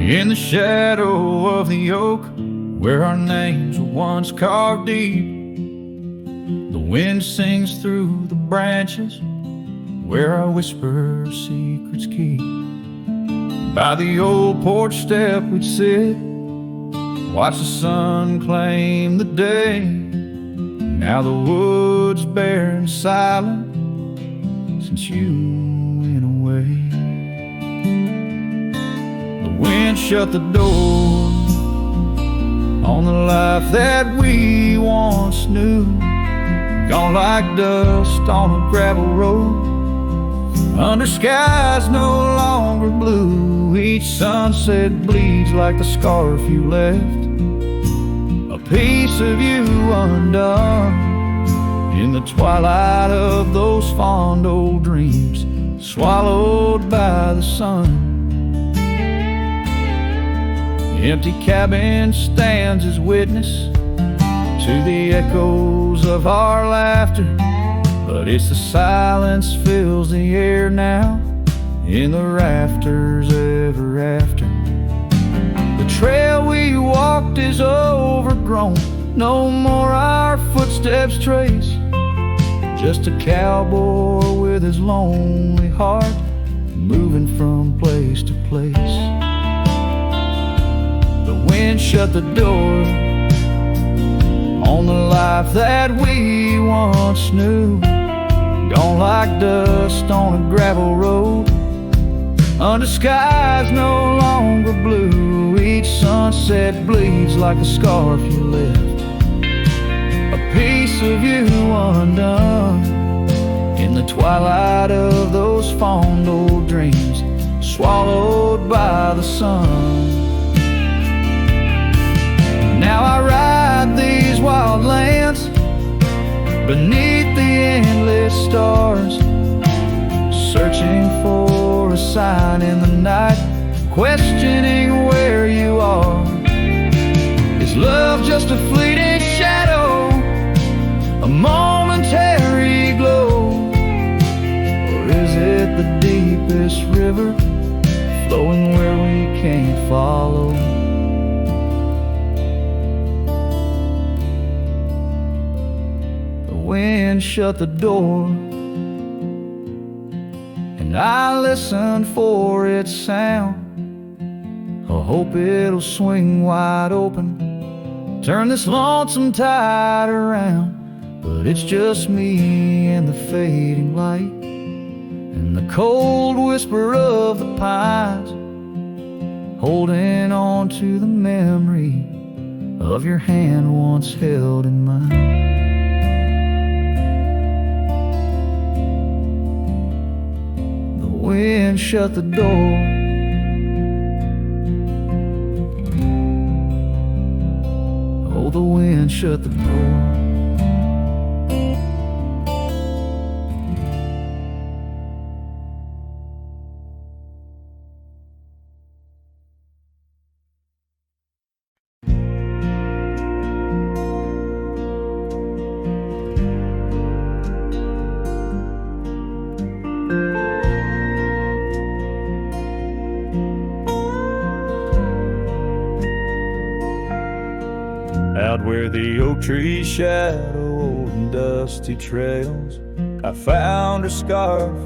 In the shadow of the oak, where our names were once carved deep, the wind sings through the branches, where our whisper secrets keep. By the old porch step we'd sit, watch the sun claim the day. Now the wood's bare and silent since you went away. The wind shut the door on the life that we once knew, gone like dust on a gravel road, under skies no longer blue. Each sunset bleeds like the scarf you left, a piece of you undone. In the twilight of those fond old dreams, swallowed by the sun. The empty cabin stands as witness to the echoes of our laughter, but it's the silence fills the air now, in the rafters ever after. The trail we walked is overgrown, no more our footsteps trace, just a cowboy with his lonely heart, moving from place to place. The wind shut the door on the life that we once knew, gone like dust on a gravel road, under skies no longer blue. Each sunset bleeds like a scarf you left, a piece of you undone. In the twilight of those fond old dreams, swallowed by the sun. Now I ride these wild lands beneath the endless stars, searching for a sign in the night, questioning where you are. Is love just a fleeting shadow, a momentary glow, or is it the deepest river flowing where we can't follow? The wind shut the door, and I listened for its sound. I hope it'll swing wide open, turn this lonesome tide around. But it's just me and the fading light, and the cold whisper of the pines, holding on to the memory of your hand once held in mine. The wind shut the door, oh, the wind shut the door. Out where the oak trees shadow old and dusty trails, I found her scarf,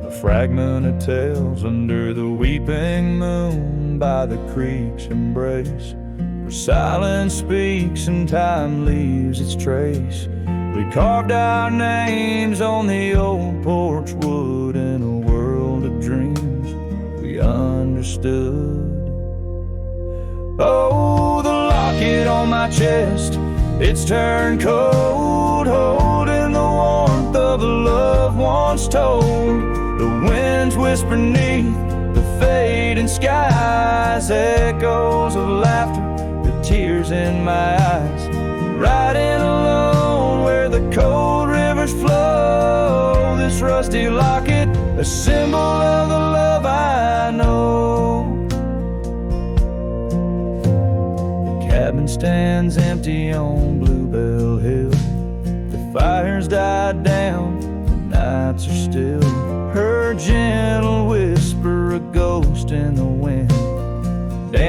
a fragment of tales, under the weeping moon by the creek's embrace, where silence speaks and time leaves its trace. We carved our names on the old porch wood in a world of dreams we understood. Oh, the locket on my chest, it's turned cold, holding the warmth of a love once told. The winds whisper neath the fading skies, echoes of laughter, the tears in my eyes. Riding alone where the cold rivers flow, this rusty locket, a symbol of the love I know. Cabin stands empty on Bluebell Hill. The fire's died down, the nights are still. Her gentle whisper, a ghost in the wind,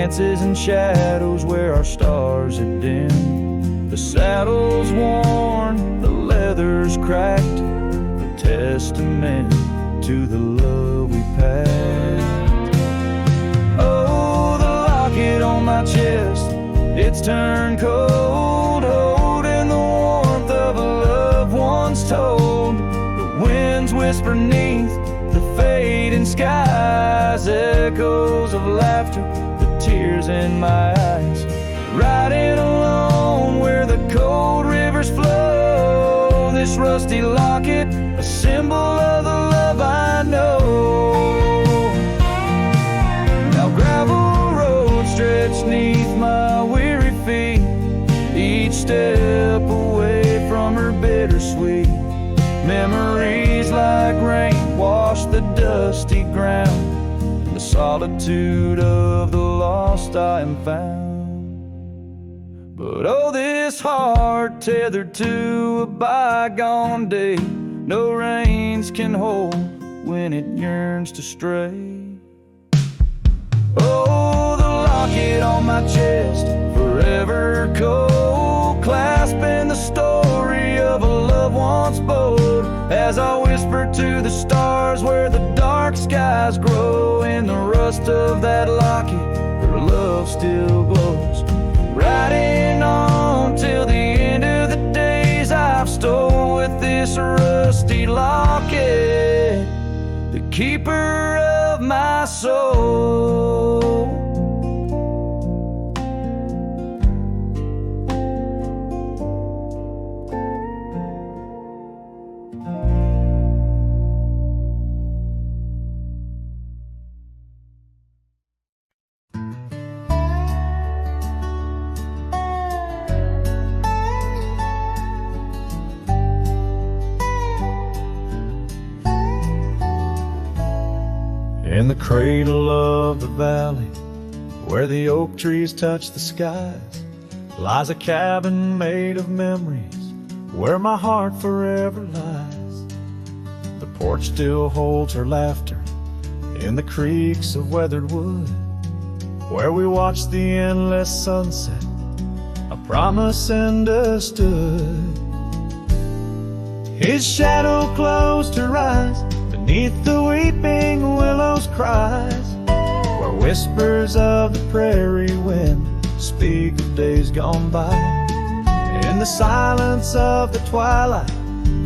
dances in shadows where our stars had dimmed. The saddle's worn, the leather's cracked, a testament to the love we packed. Oh, the locket on my chest, it's turned cold, holding the warmth of a loved one's told. The winds whisper neath the fading skies, echoes of laughter, the tears in my eyes. Riding alone where the cold rivers flow, this rusty locket, a symbol of the love I know. Now gravel roads stretch neath my weary feet, each step away from her bittersweet. Memories like rain wash the dusty ground, in the solitude of the lost I am found. But oh, this heart tethered to a bygone day, no reins can hold when it yearns to stray. Oh, the locket on my chest, forever cold, clasping the story of a loved one's boat. As I whisper to the stars where the dark skies grow, in the rust of that locket, her love still glows. Riding on till the end of the days I've stole with this rusty locket, the keeper of my soul. In the cradle of the valley, where the oak trees touch the skies, lies a cabin made of memories, where my heart forever lies. The porch still holds her laughter in the creaks of weathered wood, where we watched the endless sunset, a promise understood. His shadow closed her eyes beneath the weeping willows' cries, where whispers of the prairie wind speak of days gone by. In the silence of the twilight,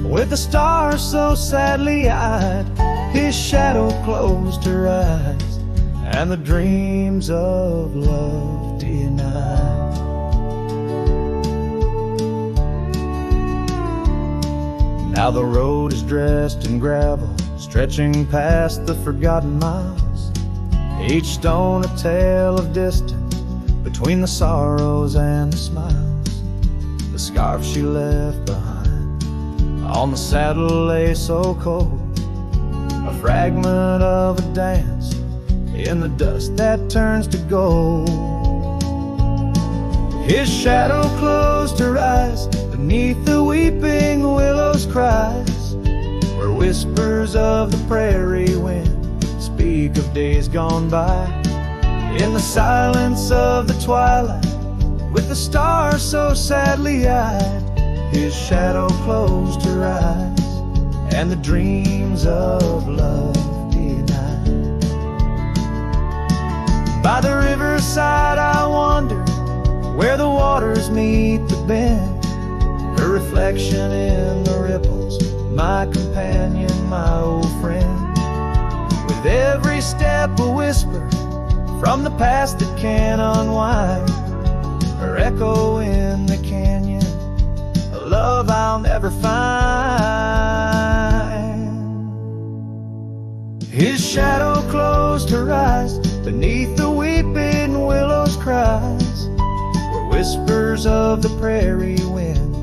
with the stars so sadly eyed, his shadow closed her eyes, and the dreams of love denied. Now the road is dressed in gravel, stretching past the forgotten miles, each stone a tale of distance between the sorrows and the smiles. The scarf she left behind on the saddle lay so cold, a fragment of a dance in the dust that turns to gold. His shadow closed her eyes beneath the weeping willow's cries, where whispers of the prairie wind speak of days gone by. In the silence of the twilight, with the stars so sadly eyed, his shadow closed her eyes, and the dreams of love denied. By the riverside I wander, where the waters meet the bend, her reflection in the ripples, my companion, my old friend. With every step a whisper from the past that can unwind, her echo in the canyon, a love I'll never find. His shadow closed her eyes beneath the weeping willow's cries, where whispers of the prairie wind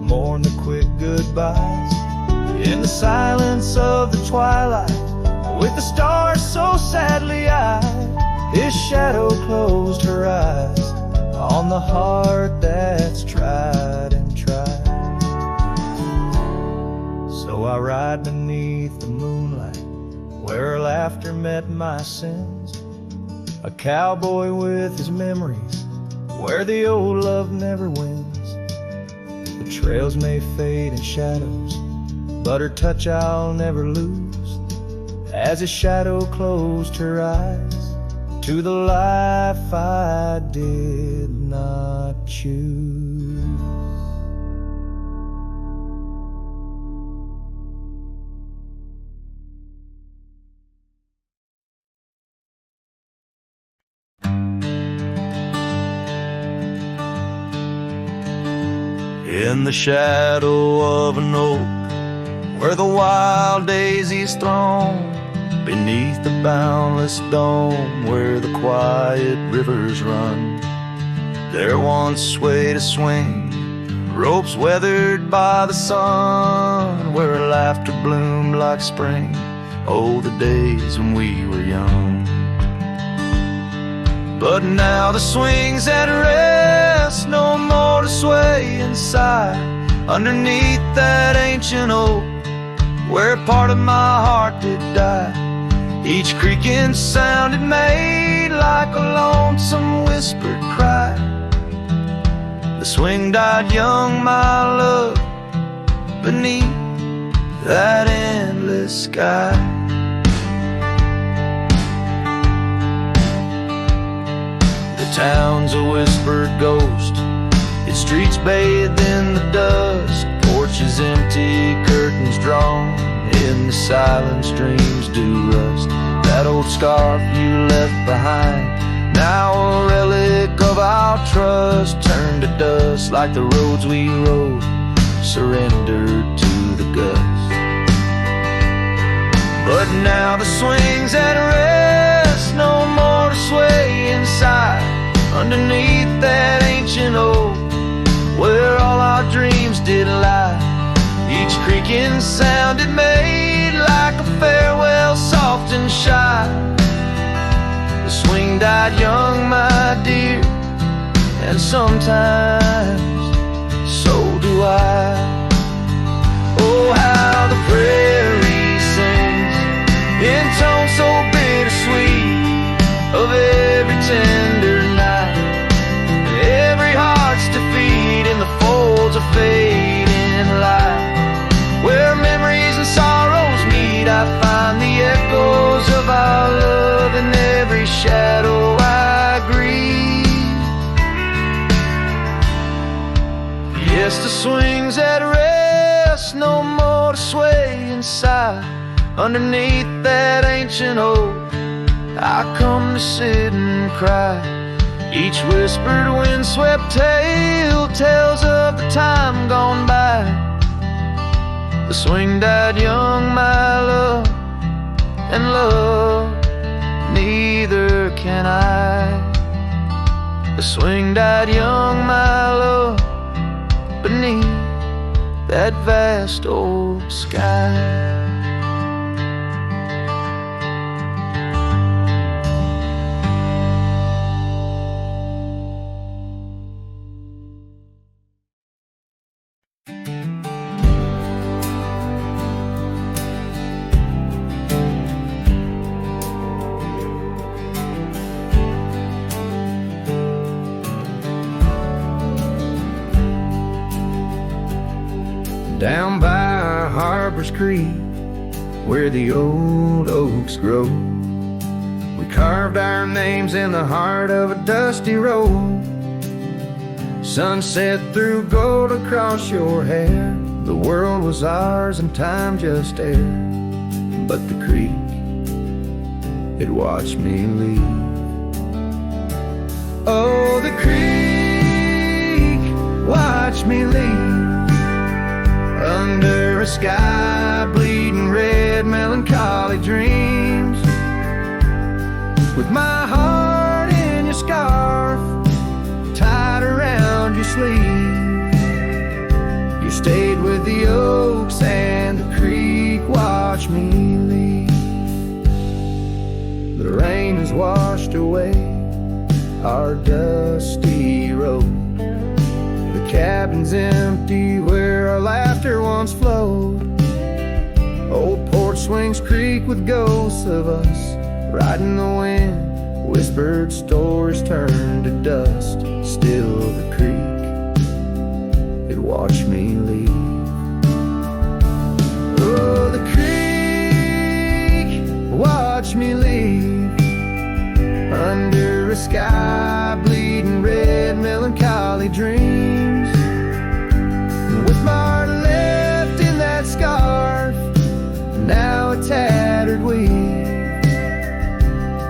mourn the quick goodbyes. In the silence of the twilight, with the stars so sadly eyed, his shadow closed her eyes on the heart that's tried and tried. So I ride beneath the moonlight, where her laughter met my sins, a cowboy with his memories, where the old love never wins. The trails may fade in shadows, but her touch I'll never lose. As a shadow closed her eyes to the life I did not choose. In the shadow of an oak, where the wild daisies throng, beneath the boundless dome, where the quiet rivers run, there once swayed a swing, ropes weathered by the sun, where laughter bloomed like spring. Oh, the days when we were young. But now the swing's at rest, no more to sway inside, underneath that ancient oak, where part of my heart did die. Each creaking sound it made like a lonesome whispered cry. The swing died young, my love, beneath that endless sky. The town's a whispered ghost, its streets bathed in the dust, porches empty, curtains drawn, in the silence dreams do rust. That old scarf you left behind, now a relic of our trust, turned to dust like the roads we rode, surrendered to the gust. But now the swing's at rest, no more to sway inside, underneath that ancient oak, where all our dreams did lie. Each creaking sound it made like a farewell, soft and shy. The swing died young, my dear, and sometimes so do I. Oh, how the prairie sings in tones so bittersweet of every tender night, every heart's defeat in the folds of fading light. Where memories and sorrows meet, I find the echoes of our love in every shadow I grieve. Yes, the swing's at rest, no more to sway inside, underneath that ancient oak, I come to sit and cry. Each whispered windswept tale tells of the time gone by. The swing died young, my love, and love neither can I. The swing died young, my love, beneath that vast old sky. Down by Harbor's Creek, where the old oaks grow, we carved our names in the heart of a dusty road. Sunset threw gold across your hair, the world was ours and time just air. But the creek, it watched me leave. Oh, the creek watched me leave, under a sky bleeding red, melancholy dreams. With my heart in your scarf, tied around your sleeve, you stayed with the oaks and the creek watched me leave. The rain has washed away our dusty road, the cabin's empty where our laughter once flowed. Old porch swings creak with ghosts of us, riding the wind Whispered stories turned to dust. Still the creek, it watched me leave. Oh, the creek watched me leave. Under a sky bleeding red, melancholy dreams. With my heart left in that scarf, now a tattered weed.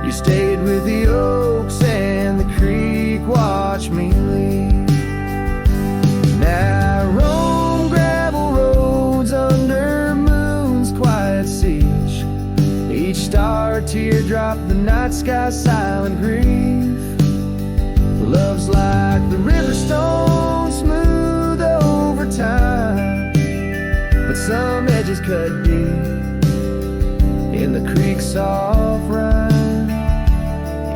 You stayed with the oaks and the creek watched me leave. Now I roam gravel roads under moon's quiet siege. Each star teardrop, the night sky's silent grief. Love's like the river stone, smooth over time, but some edges cut deep in the creek's soft rhyme.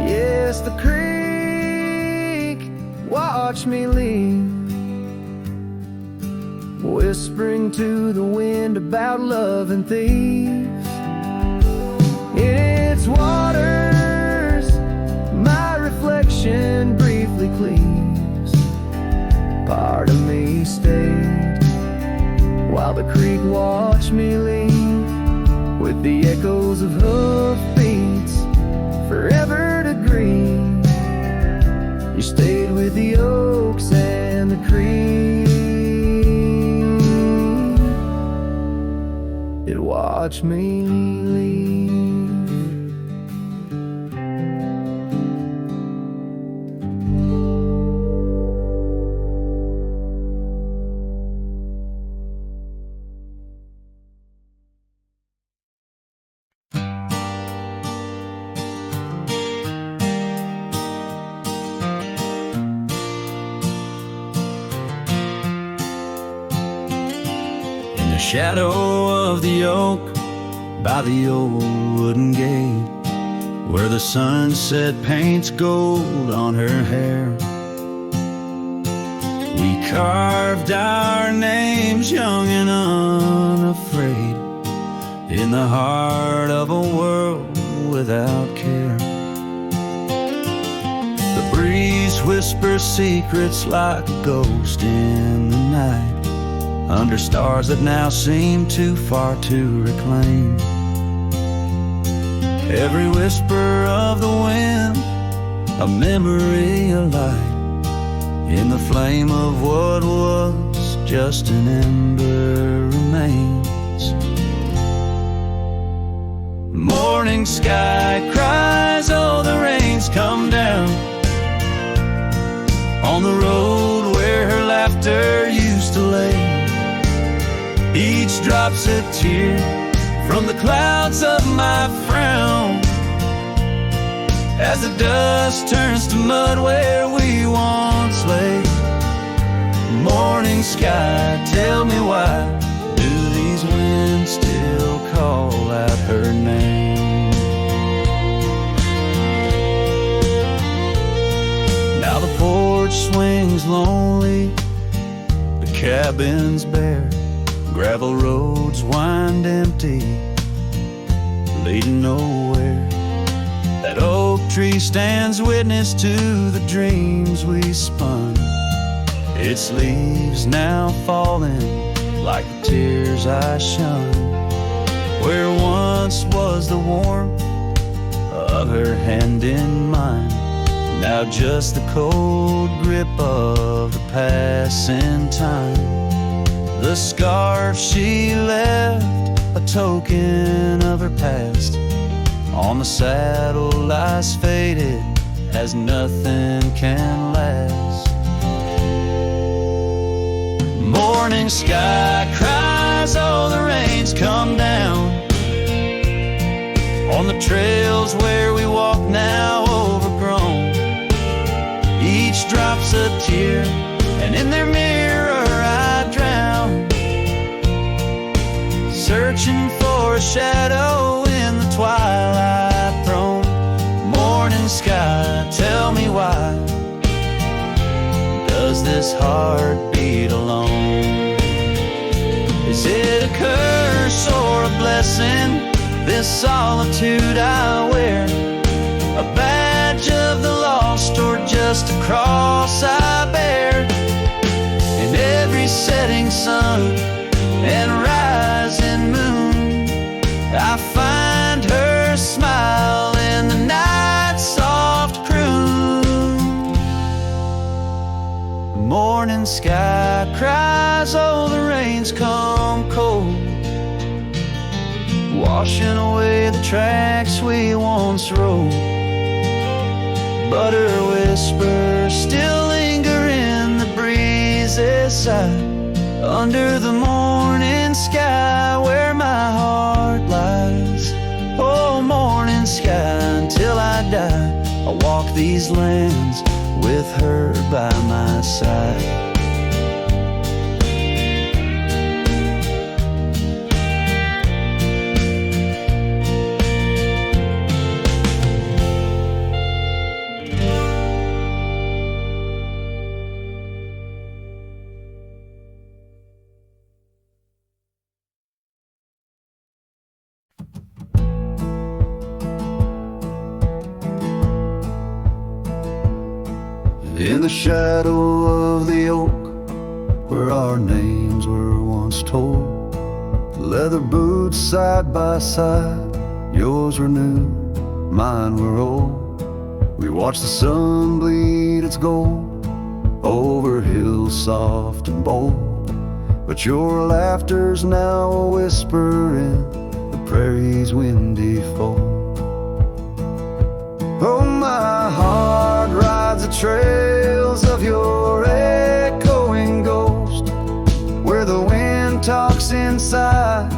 Yes, the creek watched me leave, whispering to the wind about love and thieves. In its waters, my reflection briefly cleaves. Part of me stayed while the creek watched me leave, with the echoes of hoofbeats forever to grieve. You stayed with the oaks and the creek, it watched me leave. Shadow of the oak by the old wooden gate, where the sunset paints gold on her hair. We carved our names young and unafraid, in the heart of a world without care. The breeze whispers secrets like a ghost in the night, under stars that now seem too far to reclaim. Every whisper of the wind, a memory alight, in the flame of what was just an ember remains. Morning sky cries, oh, the rain's come down on the road where her laughter used to lay. Each drop's a tear from the clouds of my frown, as the dust turns to mud where we once lay. Morning sky, tell me why do these winds still call out her name? Now the porch swings lonely, the cabin's bare, gravel roads wind empty, leading nowhere. That oak tree stands witness to the dreams we spun, its leaves now falling like the tears I shun. Where once was the warmth of her hand in mine, now just the cold grip of the passing time. The scarf she left, a token of her past, on the saddle lies faded as nothing can last. Morning sky cries, oh, the rain's come down on the trails where we walk now overgrown. Each drop's a tear, and in their mirror I drown, searching for a shadow in the twilight throne. Morning sky, tell me why does this heart beat alone? Is it a curse or a blessing, this solitude I wear? A bad badge of the lost or just a cross I bear. In every setting sun and rising moon, I find her smile in the night's soft croon. The morning sky cries, oh, the rain's come cold, washing away the tracks we once rode. But her whispers still linger in the breeze's side, under the morning sky where my heart lies. Oh, morning sky, until I die, I'll walk these lands with her by my side. In the shadow of the oak, where our names were once told, leather boots side by side, yours were new, mine were old. We watched the sun bleed its gold over hills soft and bold, but your laughter's now a whisper in the prairie's windy fold. Oh, my heart rides the trails of your echoing ghost, where the wind talks in sighs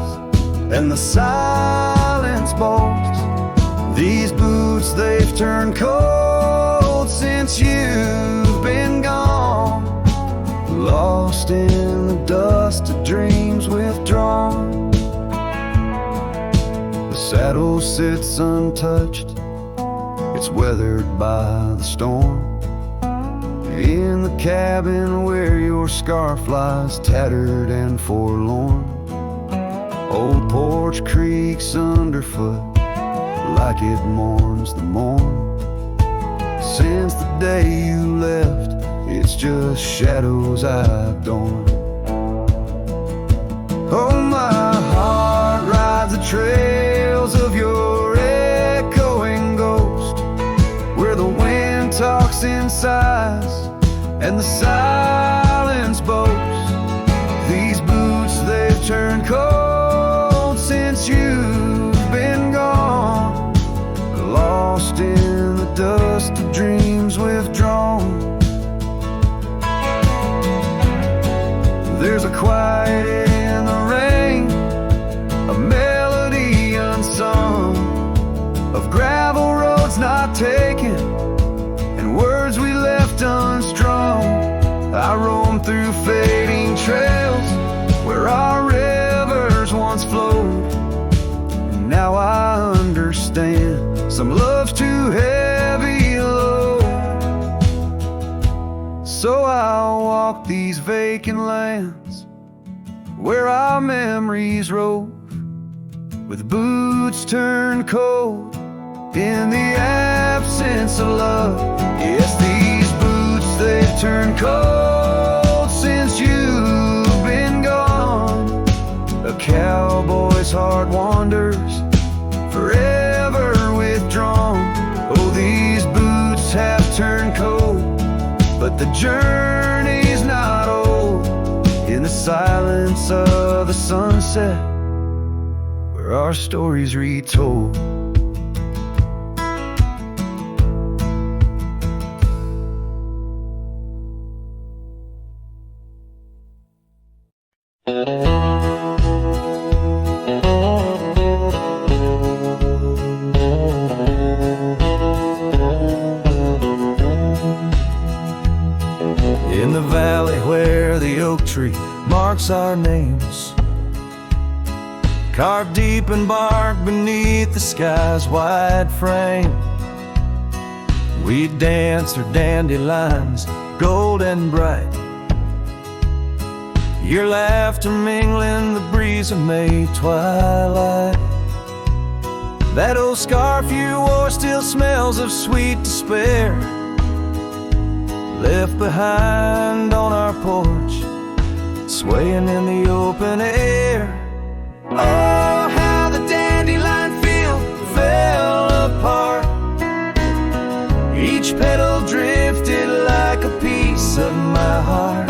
and the silence boasts. These boots, they've turned cold since you've been gone, lost in the dust of dreams withdrawn. The saddle sits untouched, it's weathered by the storm. In the cabin where your scarf lies tattered and forlorn, old porch creaks underfoot like it mourns the morn. Since the day you left, it's just shadows I've dorn. Oh, my heart rides the trails of your echoing ghost, where the wind talks in sighs and the silence boasts. These boots, they've turned cold since you've been gone, lost in the dust of dreams withdrawn. There's a quiet in the rain, a melody unsung, of gravel roads not taken and words we left unstrung. I roam through fading trails where our rivers once flowed, and now I understand some love's too heavy a load. So I'll walk these vacant lands where our memories rove, with boots turned cold in the absence of love. Yes, these boots, they've turned cold since you've been gone. A cowboy's heart wanders, forever withdrawn. Oh, these boots have turned cold, but the journey's not old. In the silence of the sunset, where our stories retold. In the valley where the oak tree marks our names, carved deep in bark beneath the sky's wide frame, we dance our dandelions, gold and bright, your laughter mingling the breeze of May twilight. That old scarf you wore still smells of sweet despair, left behind on our porch, swaying in the open air. Oh, how the dandelion field fell apart. Each petal drifted like a piece of my heart.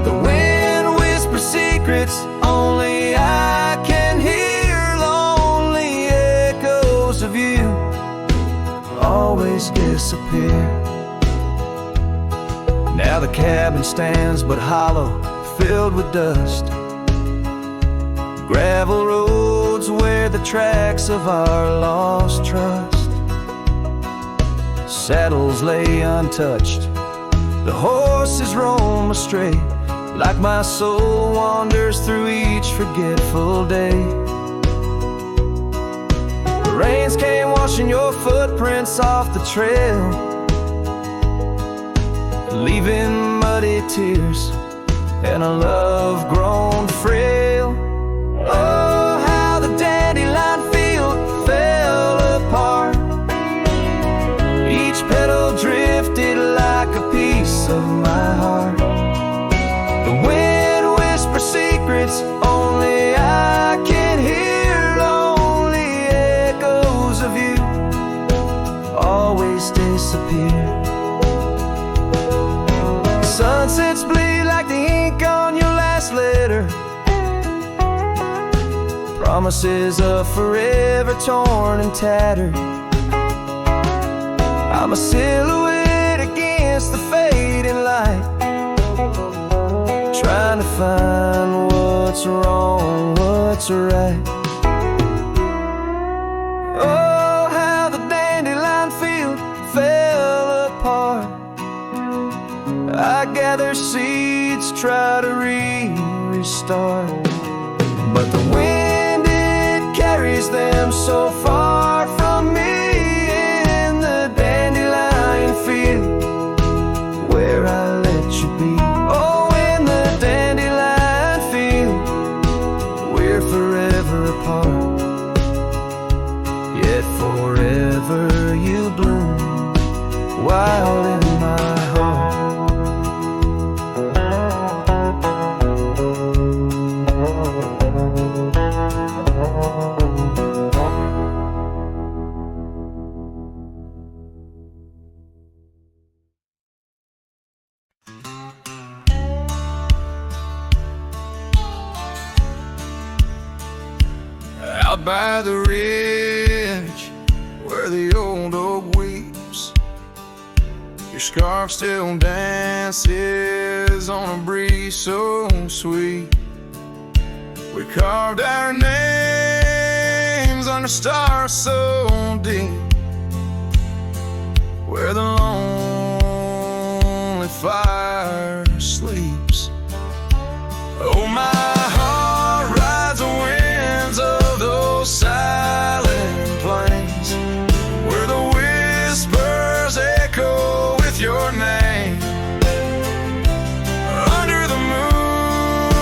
The wind whispers secrets only I can hear. Lonely echoes of you always disappear. Now the cabin stands but hollow, filled with dust. Gravel roads wear the tracks of our lost trust. Saddles lay untouched, the horses roam astray, like my soul wanders through each forgetful day. The rains came washing your footprints off the trail, leaving muddy tears and a love grown frail. Oh, how the dandelion field fell apart. Each petal drifted like a piece of my heart. The wind whispers secrets only I can hear. Lonely echoes of you always disappear. Sunsets bleed like the ink on your last letter, promises of forever torn and tattered. I'm a silhouette against the fading light, trying to find what's wrong, what's right. Oh, how the dandelion field fell apart. I gather seeds, try to restart, but the wind, it carries them so far from me. In the dandelion field where I let you be. Oh, in the dandelion field we're forever apart, yet forever you bloom wild in my heart. Out by the ridge where the old oak weeps, your scarf still dances on a breeze so sweet. We carved our names under stars so deep, where the lonely fire sleeps. Oh, my heart rides the winds of those silent plains, where the whispers echo with your name. Under the moonlight,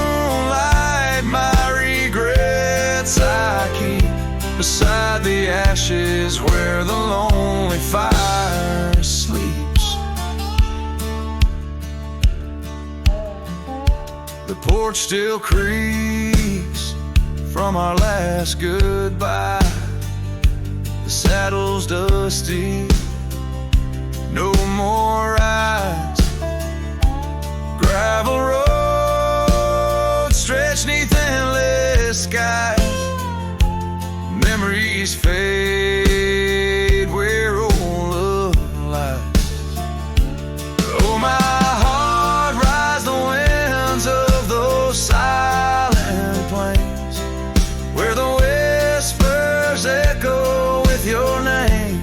my regrets I keep beside the ashes where the lonely fire sleeps. The porch still creaks from our last goodbye. The saddle's dusty, no more rides. Gravel roads stretch neath endless skies. Memories fade where old love lies. Oh, my heart rides the winds of those silent plains, where the whispers echo with your name.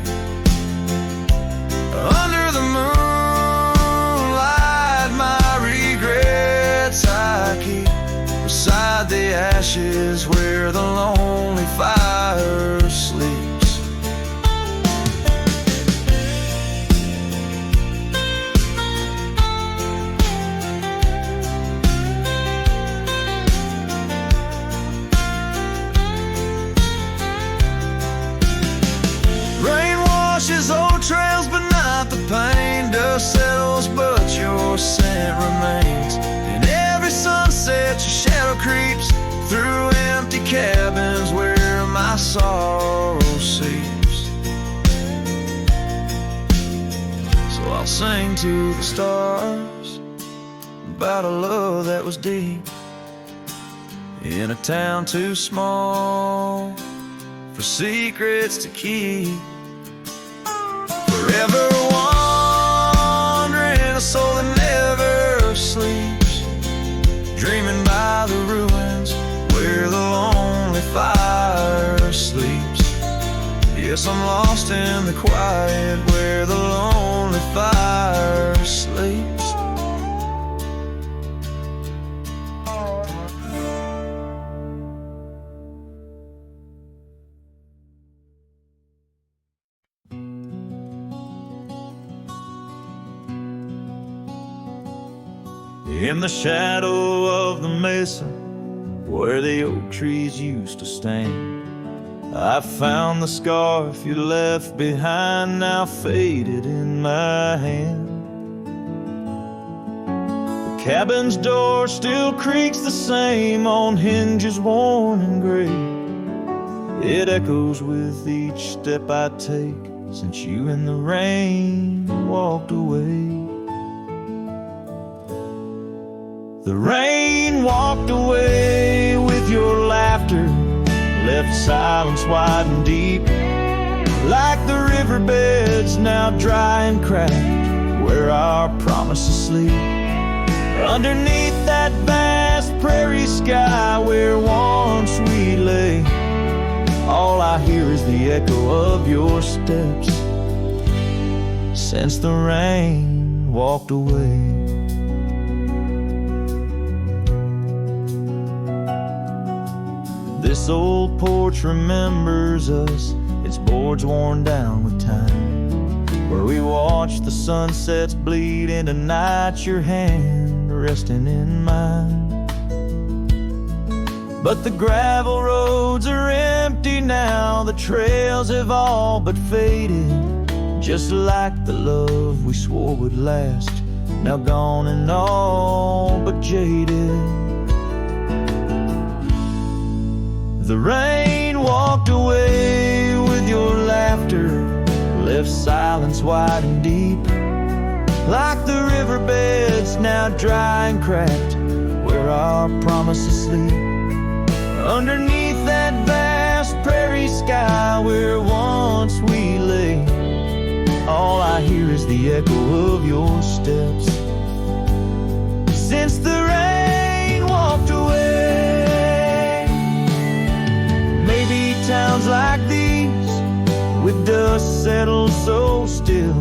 Under the moonlight, my regrets I keep beside the ashes where the lonely fire sleeps. dust settles, but your scent remains. In every sunset, your shadow creeps through empty cabins where my sorrow seeps. So I'll sing to the stars about a love that was deep in a town too small for secrets to keep. Forever wandering, a soul that never sleeps, dreaming by the ruins where the lonely fire sleeps. Yes, I'm lost in the quiet where the lonely fire sleeps. In the shadow of the mesa where the oak trees used to stand, I found the scarf you left behind, now faded in my hand. The cabin's door still creaks the same on hinges worn and gray. It echoes with each step I take since you in the rain walked away. The rain walked away with your laughter, left silence wide and deep, like the riverbeds now dry and cracked where our promises sleep. Underneath that vast prairie sky where once we lay, all I hear is the echo of your steps since the rain walked away. This old porch remembers us, its boards worn down with time, where we watched the sunsets bleed into night, your hand resting in mine. But the gravel roads are empty now, the trails have all but faded, just like the love we swore would last, now gone and all but jaded. The rain walked away with your laughter, left silence wide and deep, like the riverbeds now dry and cracked where our promises sleep. Underneath that vast prairie sky where once we lay, all I hear is the echo of your steps since the rain walked away. Maybe towns like these, with dust settled so still,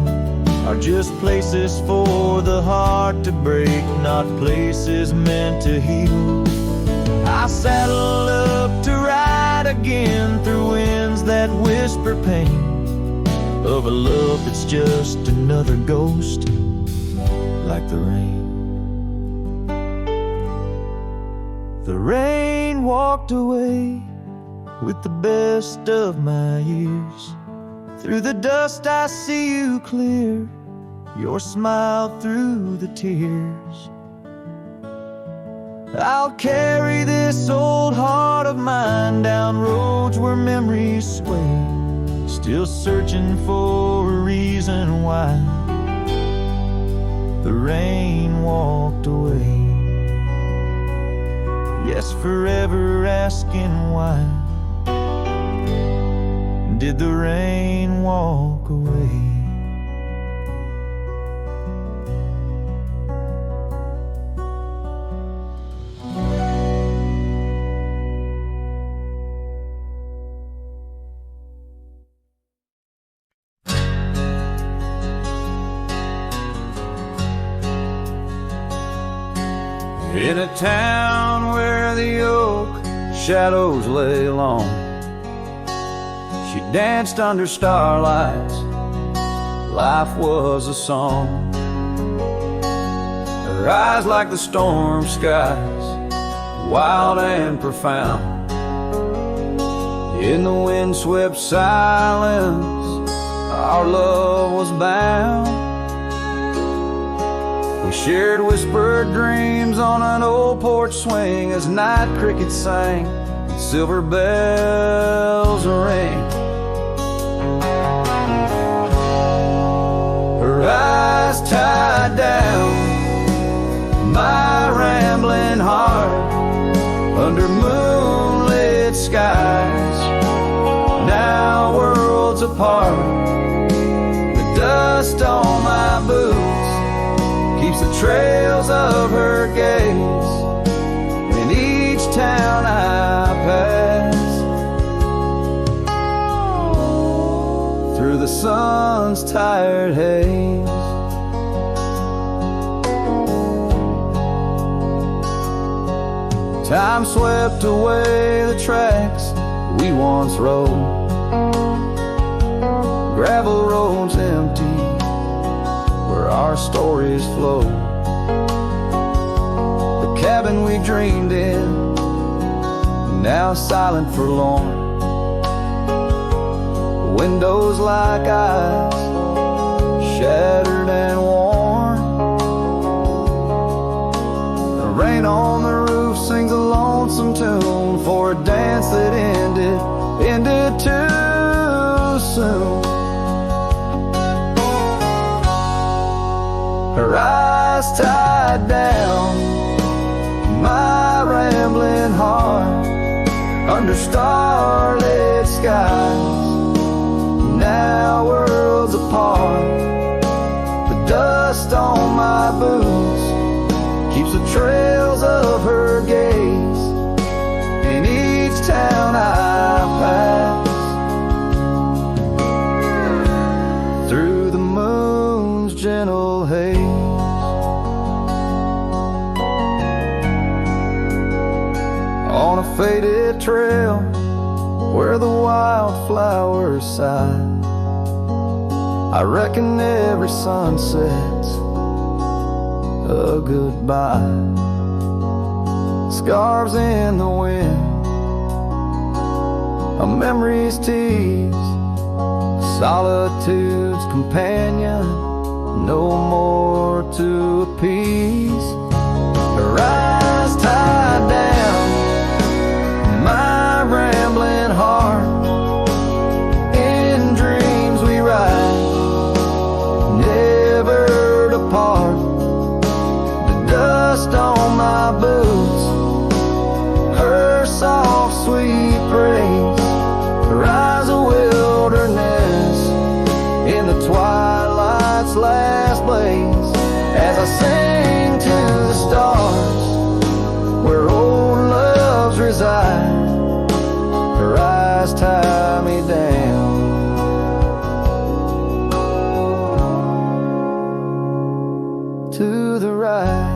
are just places for the heart to break, not places meant to heal. I saddle up to ride again through winds that whisper pain of a love that's just another ghost, like the rain. The rain walked away with the best of my years. Through the dust I see you clear, your smile through the tears. I'll carry this old heart of mine down roads where memories sway, still searching for a reason why the rain walked away. Yes, forever asking why did the rain walk away? In a town where the oak shadows lay long, she danced under starlights, life was a song. Her eyes like the storm skies, wild and profound. In the windswept silence, our love was bound. We shared whispered dreams on an old porch swing as night crickets sang and silver bells ring. Her eyes tied down my rambling heart under moonlit skies, now worlds apart. The dust on my boots keeps the trails of her gaze in each town I pass, through the sun's tired haze. Time swept away the tracks we once rode, gravel roads empty where our stories flow. The cabin we dreamed in, now silent forlorn. Windows like eyes, shattered and worn. The rain on the roof sings a lonesome tune for a dance that ended too soon. Her eyes tied down my rambling heart under starlit skies, now worlds apart. The dust on my boots keeps the trails of her gaze in each town I pass, through the moon's gentle haze. On a faded trail where the wildflowers sigh, I reckon every sunset's a goodbye. Scarves in the wind, a memory's tease, solitude's companion, no more to appease. Her eyes tied down my rambling heart, in dreams we ride, never depart. The dust on my boots, her soft sweet praise, her eyes a wilderness in the twilight's last blaze, as I sing to the stars where old loves reside. Her eyes tie me down to the right.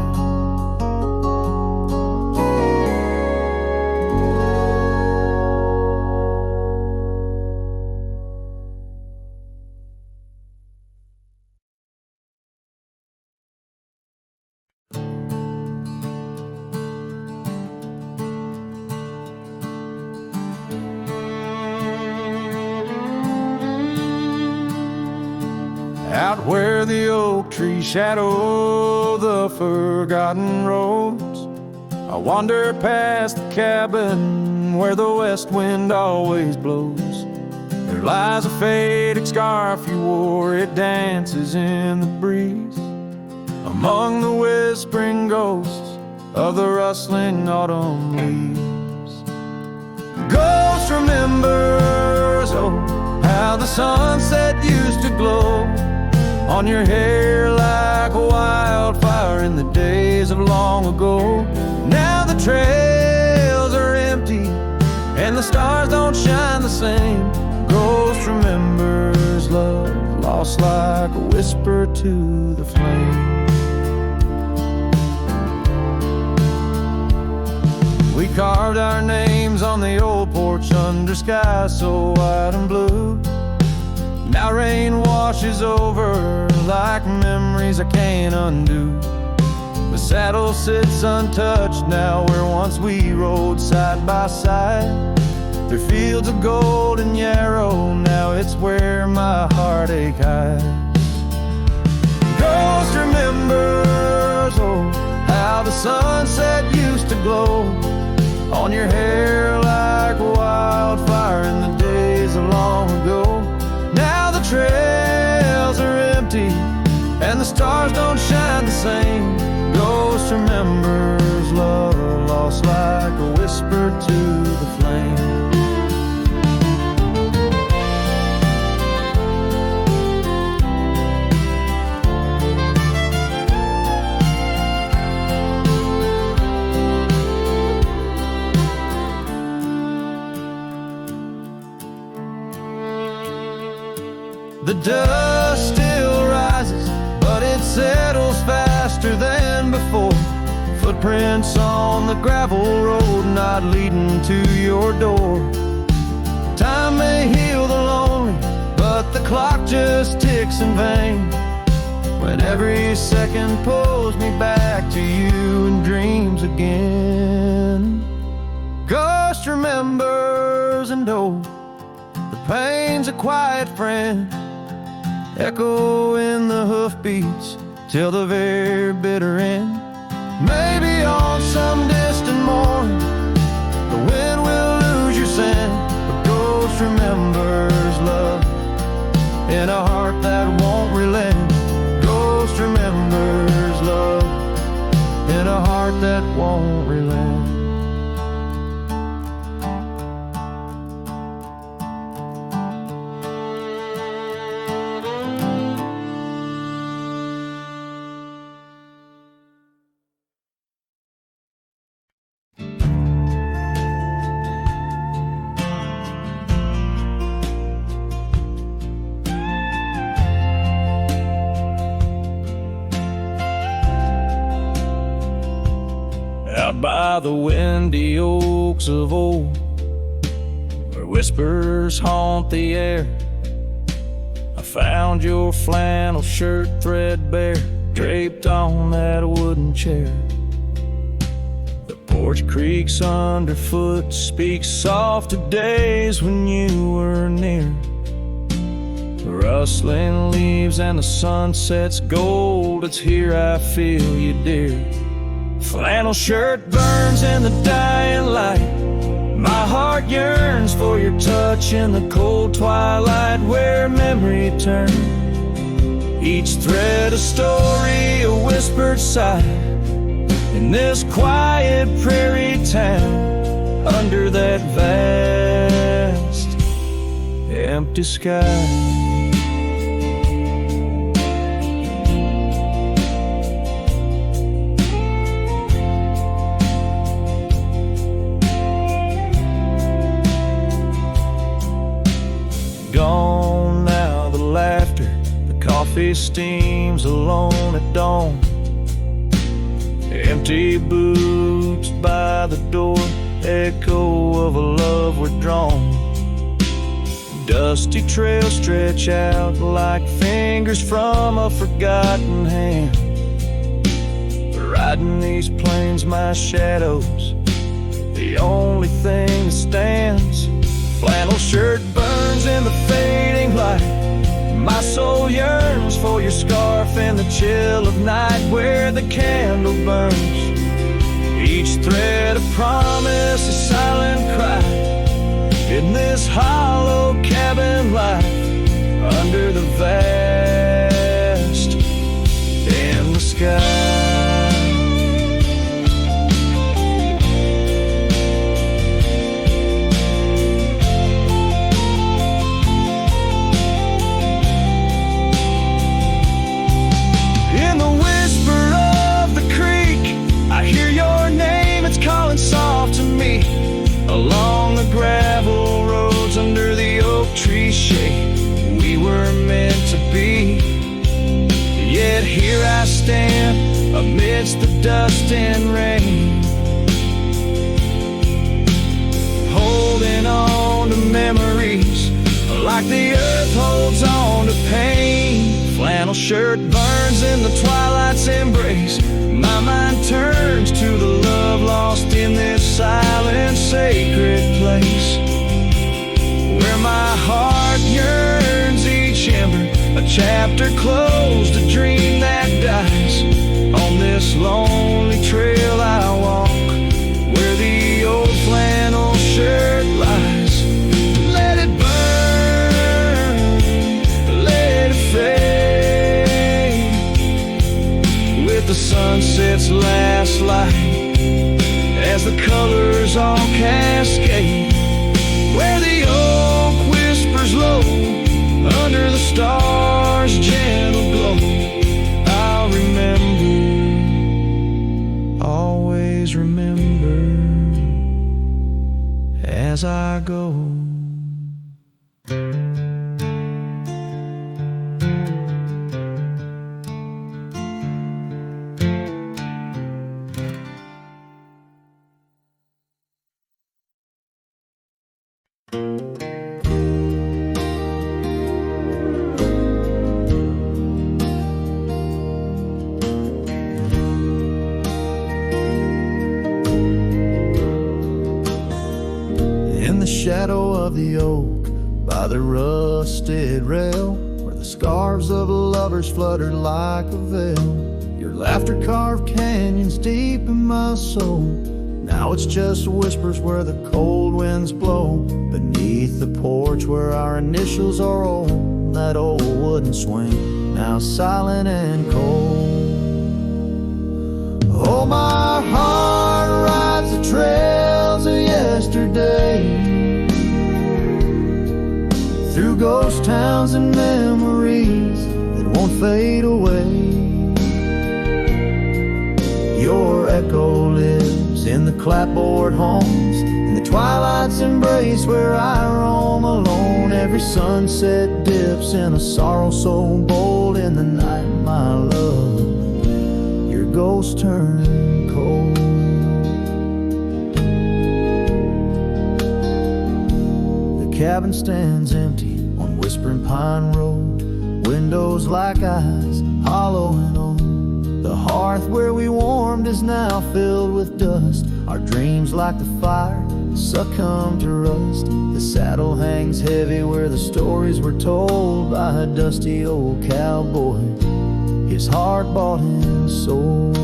Out where the oak trees shadow the forgotten roads, I wander past the cabin where the west wind always blows. There lies a faded scarf you wore, it dances in the breeze, among the whispering ghosts of the rustling autumn leaves. Ghost remembers, oh, how the sunset used to glow on your hair like a wildfire in the days of long ago. Now the trails are empty and the stars don't shine the same. Ghost remembers love lost like a whisper to the flame. We carved our names on the old porch under skies so white and blue. Now rain washes over like memories I can't undo. The saddle sits untouched now where once we rode side by side. Through fields of gold and yarrow, now it's where my heartache hides. Ghost remember sunset used to glow on your hair like wildfire in the days of long ago. Now the trails are empty and the stars don't shine the same. Ghost remembers love lost like a whisper to the flame. The dust still rises, but it settles faster than before. Footprints on the gravel road, not leading to your door. Time may heal the lonely, but the clock just ticks in vain, when every second pulls me back to you in dreams again. Ghost remembers, and oh, the pain's a quiet friend, echo in the hoofbeats till the very bitter end. Maybe on some distant morn the wind will lose your scent, but ghost remembers love in a heart that won't relent. Ghost remembers love in a heart that won't relent. Out by the windy oaks of old, where whispers haunt the air, I found your flannel shirt threadbare, draped on that wooden chair. The porch creaks underfoot, speaks soft of days when you were near. The rustling leaves and the sunset's gold, it's here I feel you, dear. Flannel shirt burns in the dying light, my heart yearns for your touch in the cold twilight, where memory turns, each thread a story, a whispered sigh, in this quiet prairie town, under that vast empty sky. Gone now the laughter, the coffee steams alone at dawn. Empty boots by the door, echo of a love withdrawn. Dusty trails stretch out like fingers from a forgotten hand. Riding these plains, my shadow's the only thing that stands. Flannel shirt burns in the fading light, my soul yearns for your scarf in the chill of night, where the candle burns, each thread a promise, a silent cry, in this hollow cabin life, under the vast in the sky. Soft to me along the gravel roads, under the oak tree shade, we were meant to be. Yet here I stand amidst the dust and rain, holding on to memories like the earth holds on to pain. Flannel shirt burns in the twilight's embrace, my mind turns to the love lost in this silent, sacred place, where my heart yearns each ember, a chapter closed, a dream that dies on this lonely trail the sunset's last light, as the colors all cascade, where the oak whispers low under the stars' gentle glow. I'll remember, always remember, as I go. In the shadow of the oak, by the rusted rail, where the scarves of lovers fluttered like a veil, your laughter carved canyons deep in my soul. Now it's just whispers where the cold winds blow, beneath the porch where our initials are old. That old wooden swing, now silent and cold. Oh, my heart rides the trails of yesterday, through ghost towns and memories that won't fade away. Your echo lives in the clapboard homes, in the twilight's embrace where I roam alone. Every sunset dips in a sorrow so bold. In the night, my love, your ghost turn cold. The cabin stands empty on Whispering Pine Road, windows like eyes, hollow and old. The hearth where we warmed is now filled with dust. Our dreams like the fire succumb to rust. The saddle hangs heavy where the stories were told by a dusty old cowboy, his heart bought and sold.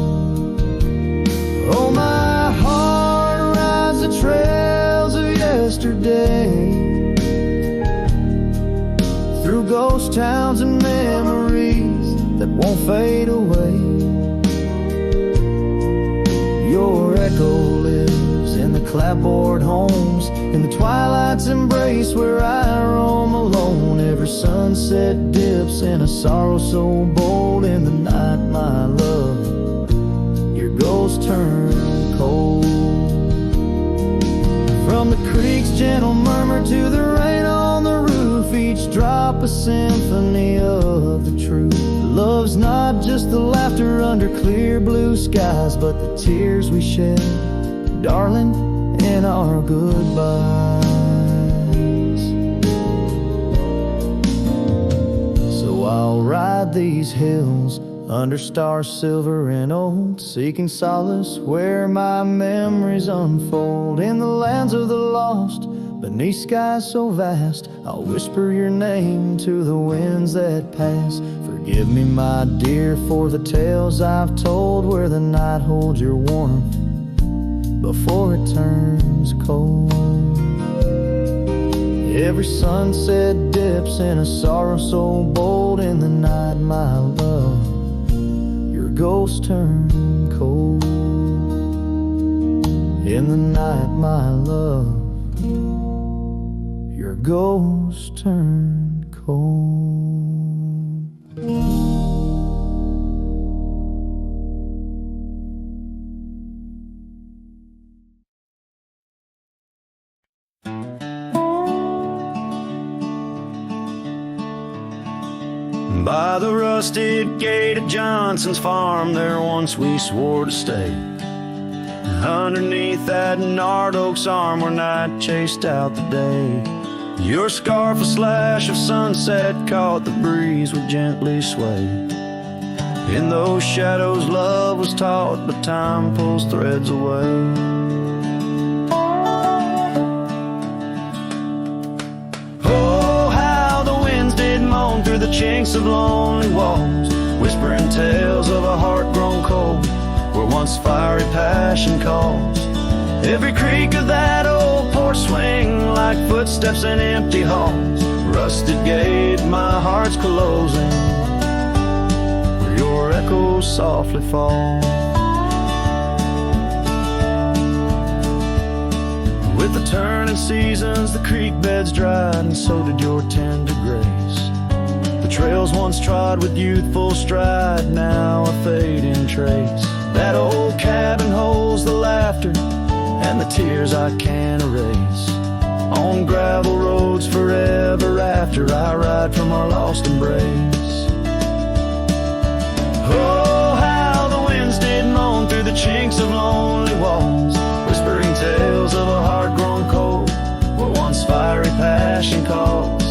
Oh, my heart rides the trails of yesterday, through ghost towns and memories that won't fade away. Your echo lives in the clapboard homes, in the twilight's embrace where I roam alone. Every sunset dips in a sorrow so bold. In the night, my love, your ghost turn cold. From the creek's gentle murmur to the rain on the roof, each drop a symphony of the truth. Love's not just the laughter under clear blue skies, but the tears we shed, darling, in our goodbyes. So I'll ride these hills under stars silver and old, seeking solace where my memories unfold. In the lands of the lost, beneath skies so vast, I'll whisper your name to the winds that pass. Forgive me, my dear, for the tales I've told, where the night holds your warmth before it turns cold. Every sunset dips in a sorrow so bold. In the night, my love, your ghost turn cold. In the night, my love, your ghost turn cold. By the rusted gate of Johnson's farm, there once we swore to stay. Underneath that gnarled oak's arm, where night chased out the day. Your scarf, a slash of sunset, caught the breeze would gently sway. In those shadows love was taught, but time pulls threads away. Oh, how the winds did moan through the chinks of lonely walls, whispering tales of a heart grown cold, where once fiery passion calls. Every creak of that old porch swing like footsteps in empty halls. Rusted gate, my heart's closing, where your your echo softly falls. With the turning seasons, the creek beds dried, and so did your tender grace. The trails once trod with youthful stride, now a fading trace. That old cabin holds the laughter and the tears I can't erase. On gravel roads forever after, I ride from our lost embrace. Oh, how the winds did moan through the chinks of lonely walls, whispering tales of a heart grown cold, where once fiery passion calls.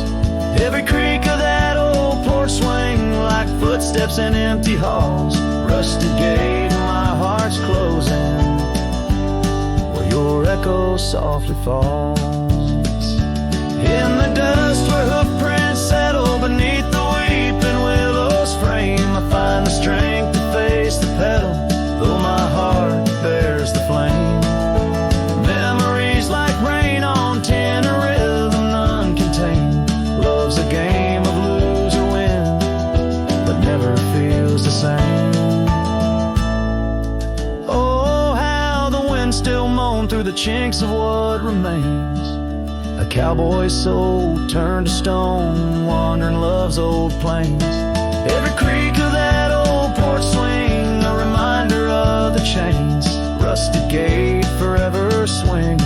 Every creak of that old porch swing, like footsteps in empty halls. Rusted gate and my heart's closing, where your echo softly falls. In the dust where hoofprints settle beneath the weeping willow's frame, I find the strength to face the pedal, though my heart bears the flame. Memories like rain on tin, a rhythm none contain. Love's a game of lose or win, but never feels the same. Oh, how the wind still moan through the chinks of what remains. A cowboy's soul turned to stone, wandering love's old plains. Every creak of that old porch swing, a reminder of the chains. Rusted gate forever swinging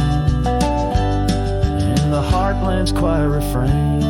in the heartland's quiet refrains.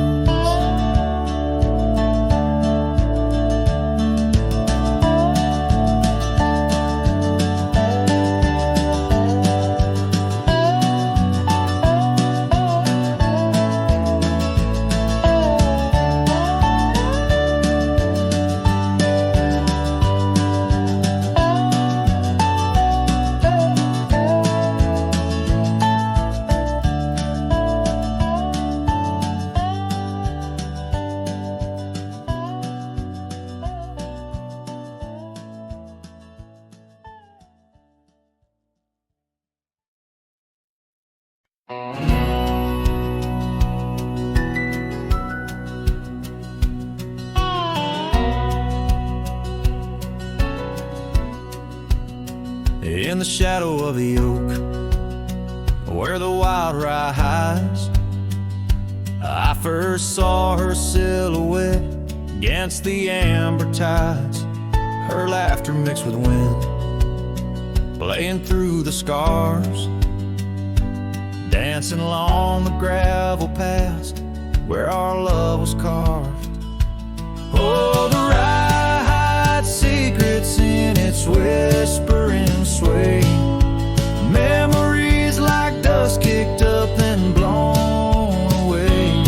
In the shadow of the oak, where the wild rye hides, I first saw her silhouette against the amber tides. Her laughter mixed with wind, playing through the scars, dancing along the gravel paths where our love was carved. Oh, the rye hides secrets in its whispering sway. Memories like dust kicked up and blown away.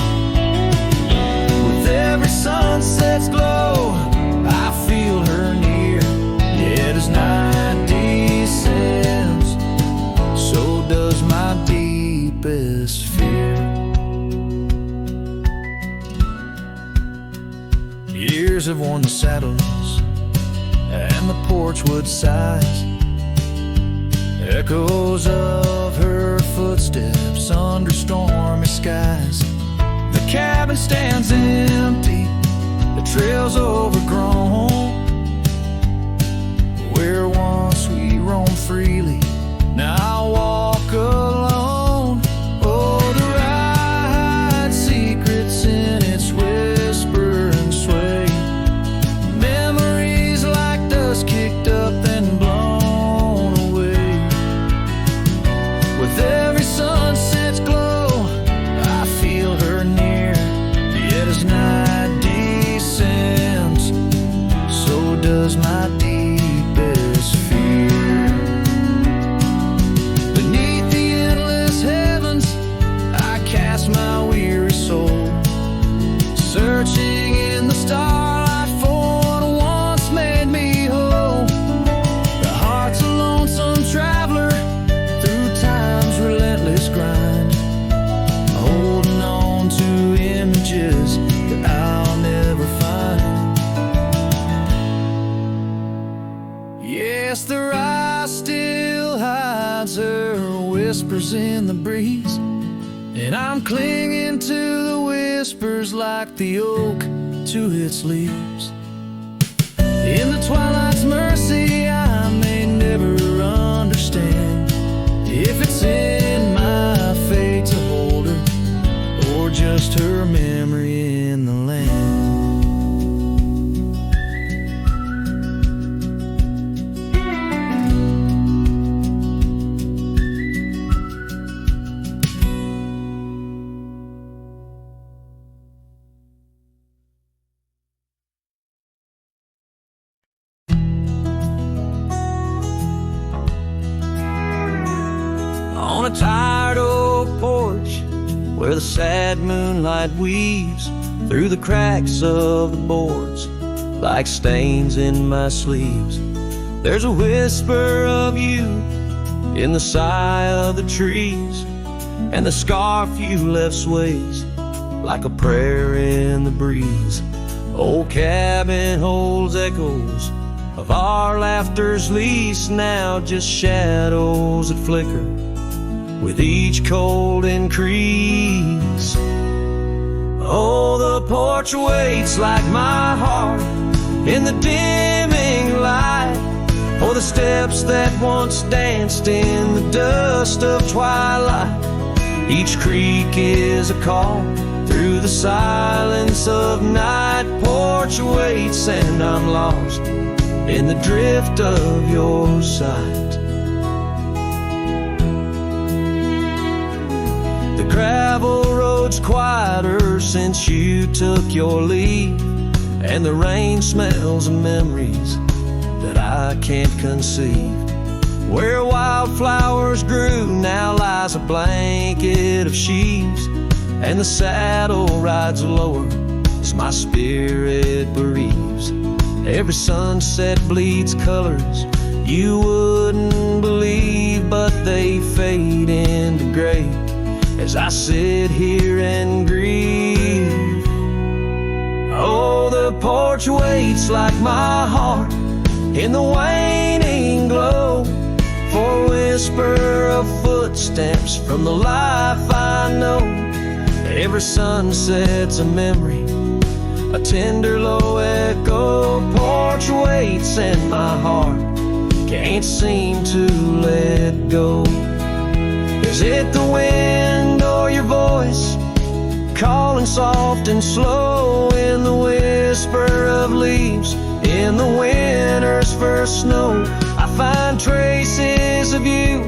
With every sunset's glow, I feel her near. Yet as night descends, so does my deepest fear. Years have worn the saddles and the porchwood sighs, echoes of her footsteps under stormy skies. The cabin stands empty, the trail's overgrown, where once we roamed freely, now I walk alone. Oh, the ride secrets in its whisper and sway. Memories like dust kicked up and blown away. With every sunset's glow, I feel her near. Yet as night descends, so does my deepest fear. Beneath the endless heavens, I cast my weary soul, searching in the starlight for what once made me whole. The heart's a lonesome traveler through time's relentless grind, holding on to images that I'll never find. Yes, the rye still hides her whispers in the breeze, and I'm clinging to the whispers like the oak to its leaves. In the twilight's mercy, I may never understand if it's in my fate to hold her or just her memory in the land. On a tired old porch where the sad moonlight weaves through the cracks of the boards like stains in my sleeves, there's a whisper of you in the sigh of the trees, and the scarf you left sways like a prayer in the breeze. Old cabin holds echoes of our laughter's lease, now just shadows that flicker with each cold increase. Oh, the porch waits like my heart in the dimming light, or the steps that once danced in the dust of twilight. Each creak is a call through the silence of night. Porch waits and I'm lost in the drift of your sight. The gravel road's quieter since you took your leave, and the rain smells of memories that I can't conceive. Where wildflowers grew now lies a blanket of sheaves, and the saddle rides lower as my spirit bereaves. Every sunset bleeds colors you wouldn't believe, but they fade into gray as I sit here and grieve. Oh, the porch waits like my heart in the waning glow, for a whisper of footsteps from the life I know. Every sunset's a memory, a tender low echo. Porch waits and my heart can't seem to let go. Is it the wind or your voice calling soft and slow in the whisper of leaves in the winter's first snow? I find traces of you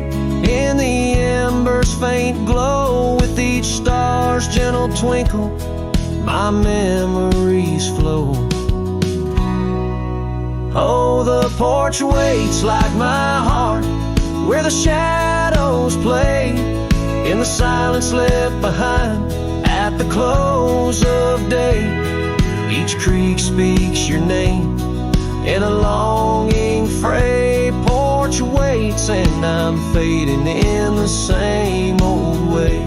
in the embers' faint glow. With each star's gentle twinkle, my memories flow. Oh, the porch waits like my heart where the shadows play in the silence left behind at the close of day. Each creek speaks your name in a longing fray. Porch waits and I'm fading in the same old way.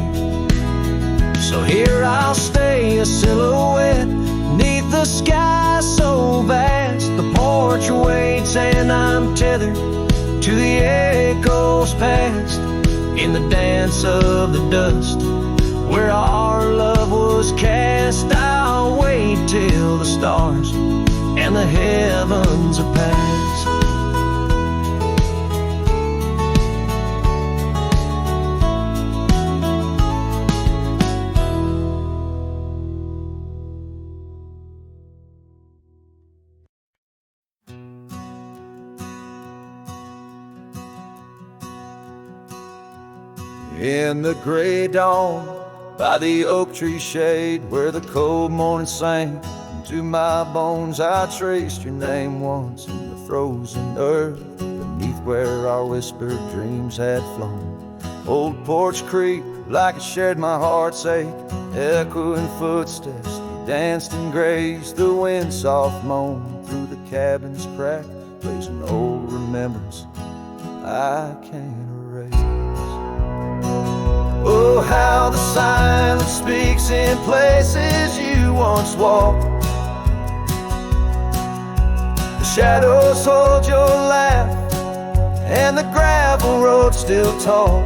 So here I'll stay, a silhouette neath the sky so vast. The porch waits and I'm tethered to the echoes past, in the dance of the dust where our love was cast. I'll wait till the stars and the heavens are past. In the gray dawn, by the oak tree shade, where the cold morning sang into my bones, I traced your name once in the frozen earth, beneath where our whispered dreams had flown. Old Porch Creek, like it shared my heart's ache, echoing footsteps, you danced and grazed. The wind soft moaned through the cabin's crack, plays an old remembrance I can't erase. Oh, how the silence speaks in places you once walked. The shadows hold your laugh, and the gravel road still tall.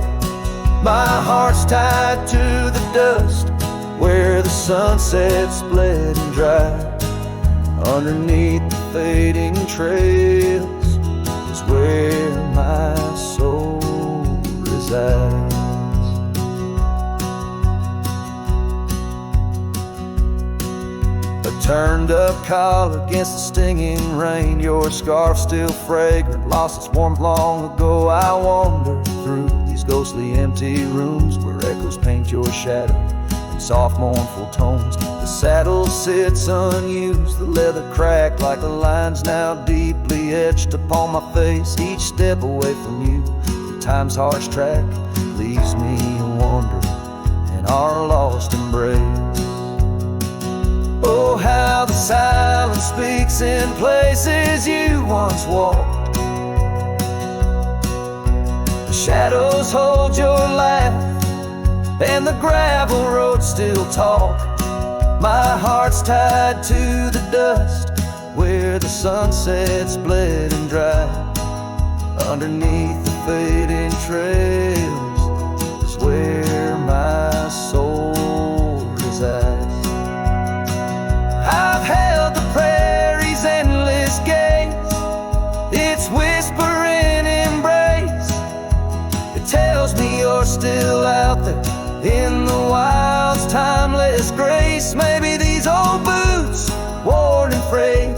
My heart's tied to the dust where the sunset split and dried underneath the fading trails is where my soul resides. A turned up collar against the stinging rain, your scarf still fragrant, lost its warmth long ago. I wander through these ghostly empty rooms where echoes paint your shadow in soft mournful tones. The saddle sits unused, the leather cracked like the lines now deeply etched upon my face. Each step away from you, the time's harsh track leaves me wandering in our lost embrace. Oh, how the silence speaks in places you once walked. The shadows hold your laugh and the gravel roads still talk. My heart's tied to the dust where the sunset's bled and dried. Underneath the fading trails is where my soul resides. I've held the prairie's endless gaze, its whispering embrace. It tells me you're still out there in the wild's timeless grace. Maybe these old boots, worn and frayed,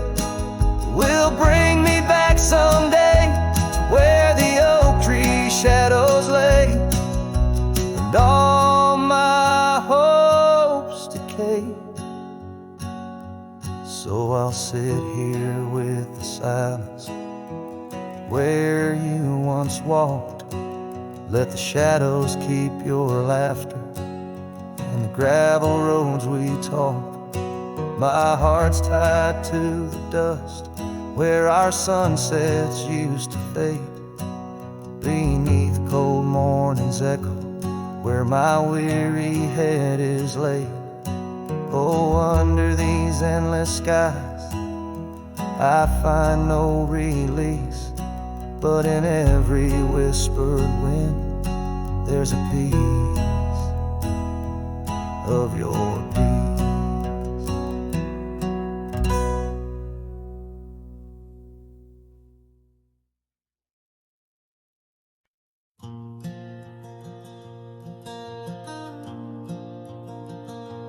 will bring me back someday to where the oak tree shadows lay and all my hopes decay. So I'll sit here with the silence where you once walked. Let the shadows keep your laughter and the gravel roads we talk. My heart's tied to the dust where our sunsets used to fade. Beneath cold morning's echo where my weary head is laid. Oh, under these endless skies I find no release, but in every whispered wind there's a piece of your peace.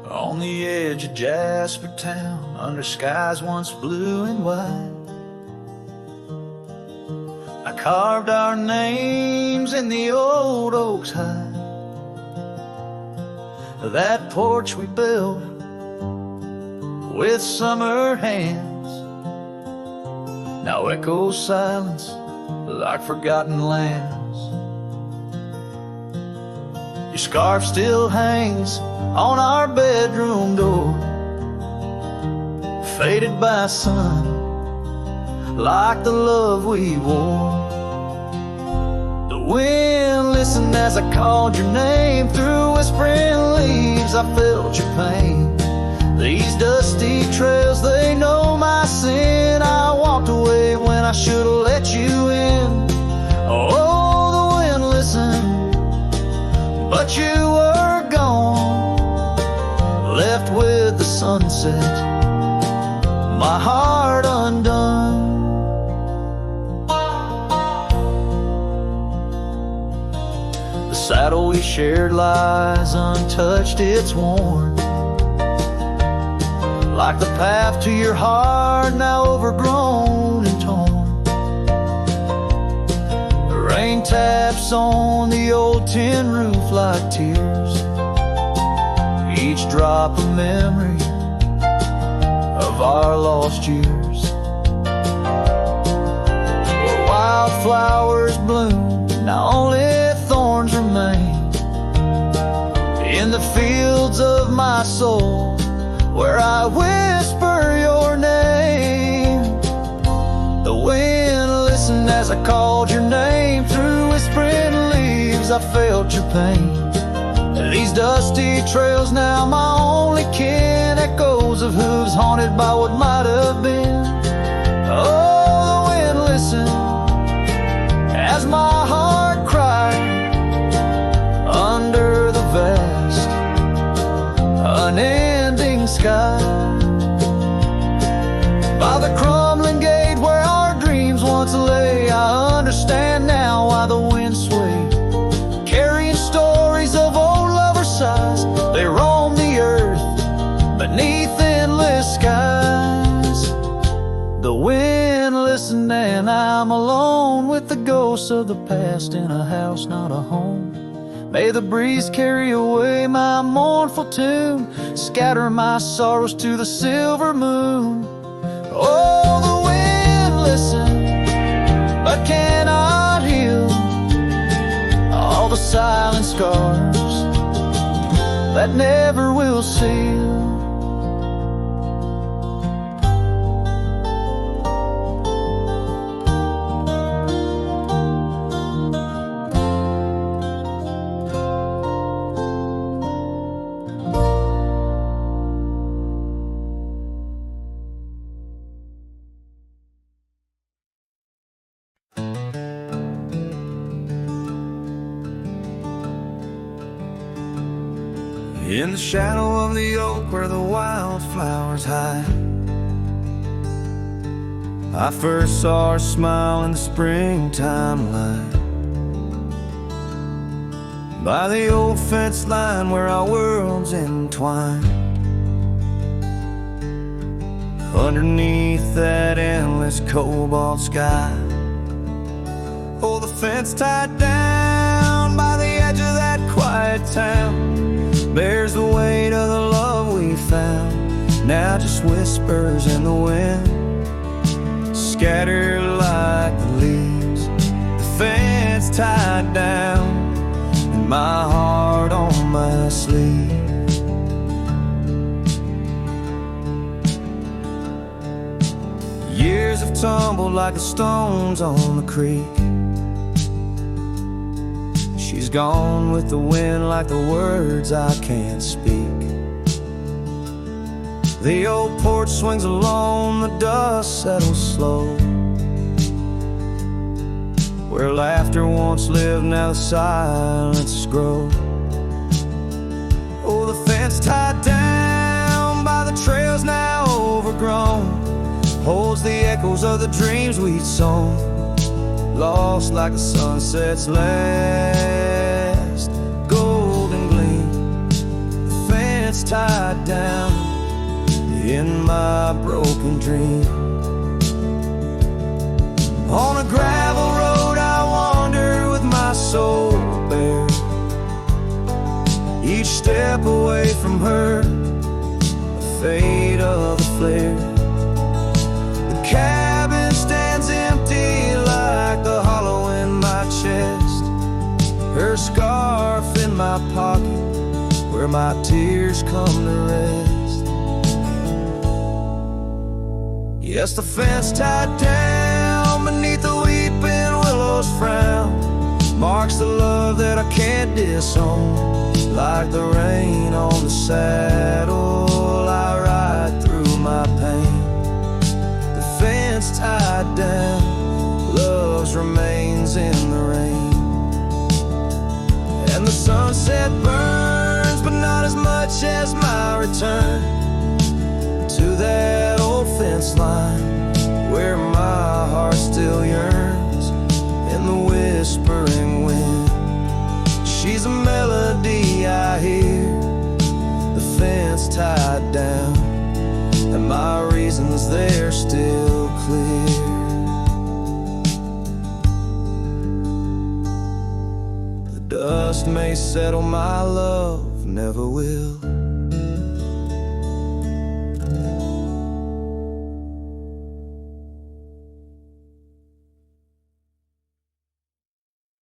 On the edge of Jasper Town, under skies once blue and white, I carved our names in the old oak's hide. That porch we built with summer hands now echoes silence like forgotten lands. Your scarf still hangs on our bedroom door, faded by sun like the love we wore. The wind listened as I called your name. Through whispering leaves I felt your pain. These dusty trails, they know my sin. I walked away when I should have let you in. Oh, the wind listened, but you were gone, left with the sunset, my heart undone. The saddle we shared lies untouched, it's worn, like the path to your heart, now overgrown and torn. The rain taps on the old tin roof like tears, each drop a memory of our lost years. Where wildflowers bloom, now only thorns remain. In the fields of my soul, where I whisper your name. The wind listened as I called your name. Through whispering leaves I felt your pain. These dusty trails now my only kin, echoes of hooves haunted by what might have been. Oh, the wind listened as my heart cried under the vast unending sky. By the crumbling understand now why the wind swayed, carrying stories of old lover sighs. They roam the earth beneath endless skies. The wind listened and I'm alone with the ghosts of the past in a house, not a home. May the breeze carry away my mournful tune, scatter my sorrows to the silver moon. Oh, the wind listened, but cannot heal all the silent scars that never will seal. In the shadow of the oak where the wildflowers hide, I first saw her smile in the springtime light. By the old fence line where our worlds entwine, underneath that endless cobalt sky. Oh, the fence tied down by the edge of that quiet town bears the weight of the love we found. Now just whispers in the wind, scattered like the leaves. The fence tied down and my heart on my sleeve. Years have tumbled like the stones on the creek. She's gone with the wind like the words I can't speak. The old porch swings alone, the dust settles slow. Where laughter once lived, now the silence grows. Oh, the fence tied down by the trails now overgrown holds the echoes of the dreams we'd sown, lost like the sunset's last golden gleam. The fence tied down in my broken dream. On a gravel road I wander with my soul bare, each step away from her, the fate of the flare. The cabin stands empty like the hollow in my chest, her scarf in my pocket where my tears come to rest. Yes, the fence tied down beneath the weeping willow's frown marks the love that I can't disown. Like the rain on the saddle, I ride through my pain. The fence tied down, love's remains in the rain. And the sunset burns, but not as much as my return to that old fence line where my heart still yearns in the whispering wind. She's a melody I hear, the fence tied down, and my reasons they're still clear. The dust may settle, my love never will.